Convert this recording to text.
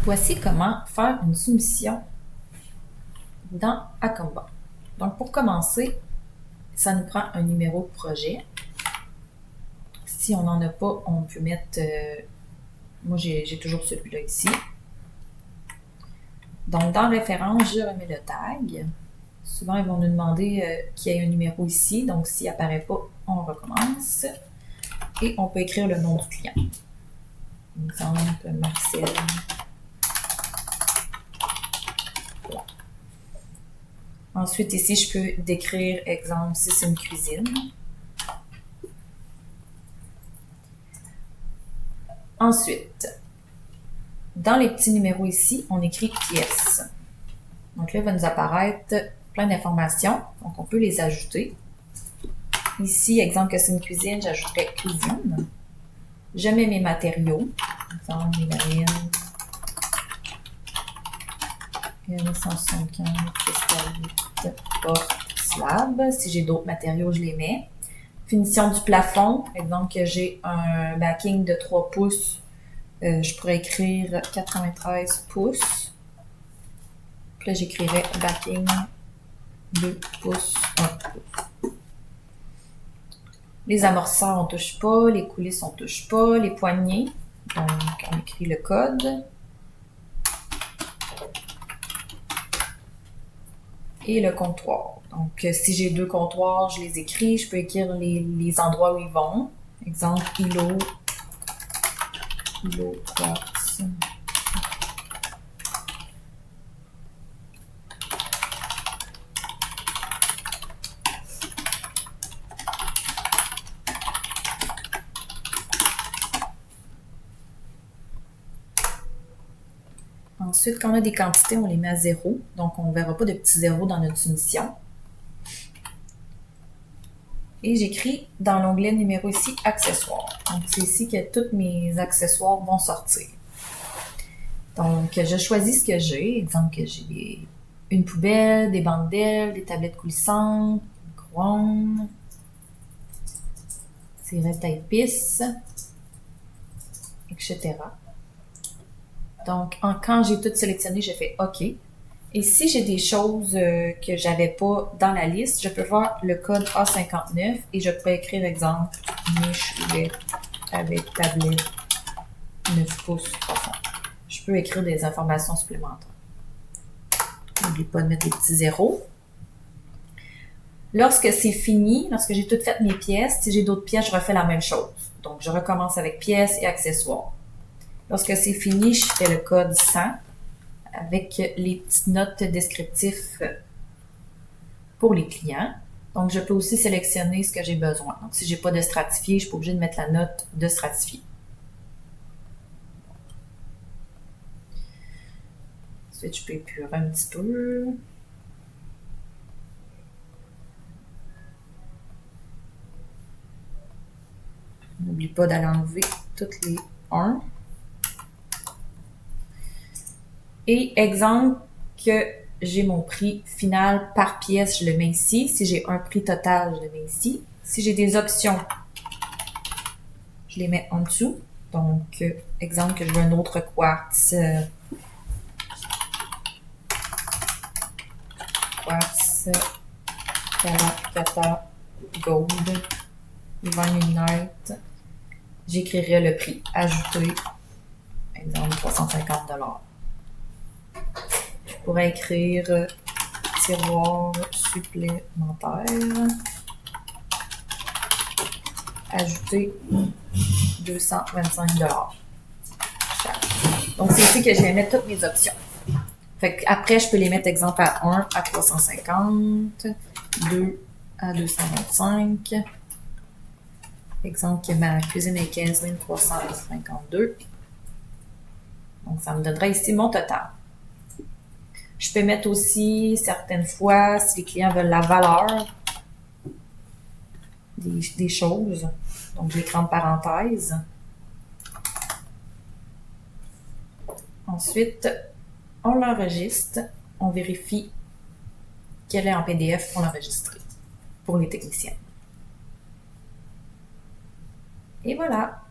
Voici comment faire une soumission dans Acomba. Donc, pour commencer, ça nous prend un numéro de projet. Si on n'en a pas, on peut mettre... moi, j'ai toujours celui-là ici. Donc, dans référence, je remets le tag. Souvent, ils vont nous demander qu'il y ait un numéro ici. Donc, s'il n'apparaît pas, on recommence. Et on peut écrire le nom du client. Exemple, Marcel. Voilà. Ensuite, ici, je peux décrire, exemple, si c'est une cuisine. Ensuite, dans les petits numéros ici, on écrit pièce. Donc là, il va nous apparaître plein d'informations. Donc, on peut les ajouter. Ici, exemple que c'est une cuisine, j'ajouterai cuisine. Je mets mes matériaux. Exemple, mes laines. 175, cristalite, porte, slab. Si j'ai d'autres matériaux, je les mets. Finition du plafond. Exemple que j'ai un backing de 3 pouces. Je pourrais écrire 93 pouces. Puis là, j'écrirais backing 2 pouces, 1 pouce. Les amortisseurs, on ne touche pas. Les coulisses, on ne touche pas. Les poignées, donc on écrit le code. Et le comptoir. Donc, si j'ai 2 comptoirs, je les écris. Je peux écrire les endroits où ils vont. Exemple, îlot, quartz. Ensuite, quand on a des quantités, on les met à 0. Donc, on ne verra pas de petits zéros dans notre soumission. Et j'écris dans l'onglet numéro ici, accessoires. Donc, c'est ici que tous mes accessoires vont sortir. Donc, je choisis ce que j'ai. Exemple que j'ai une poubelle, des bandes d'ailes, des tablettes coulissantes, une couronne, cigarette à épices, etc. Donc, quand j'ai tout sélectionné, je fais OK. Et si j'ai des choses que j'avais pas dans la liste, je peux voir le code A59 et je peux écrire, exemple, Michelet avec tablette 9 pouces profond. Je peux écrire des informations supplémentaires. N'oublie pas de mettre les petits zéros. Lorsque c'est fini, lorsque j'ai toutes fait mes pièces, si j'ai d'autres pièces, je refais la même chose. Donc, je recommence avec pièces et accessoires. Lorsque c'est fini, je fais le code 100 avec les petites notes descriptives pour les clients. Donc, je peux aussi sélectionner ce que j'ai besoin. Donc, si j'ai pas de stratifié, je suis pas obligée de mettre la note de stratifié. Ensuite, je peux épurer un petit peu. N'oublie pas d'aller enlever toutes les 1. Et exemple que j'ai mon prix final par pièce, je le mets ici. Si j'ai un prix total, je le mets ici. Si j'ai des options, je les mets en dessous. Donc, exemple que je veux un autre quartz. Quartz, Cata, Gold, Vanillite. J'écrirai le prix. Ajouter, exemple, 350 $. Je pourrais écrire tiroir supplémentaire. Ajouter 225 $. Donc, c'est ici que je vais mettre toutes mes options. Fait qu'après, je peux les mettre, exemple, à 1 à 350, 2 à 225. Exemple que ma cuisine est 15 352. Donc, ça me donnera ici mon total. Je peux mettre aussi, certaines fois, si les clients veulent la valeur des choses. Donc, je l'écris en parenthèse. Ensuite, on l'enregistre. On vérifie qu'elle est en PDF pour l'enregistrer pour les techniciens. Et voilà!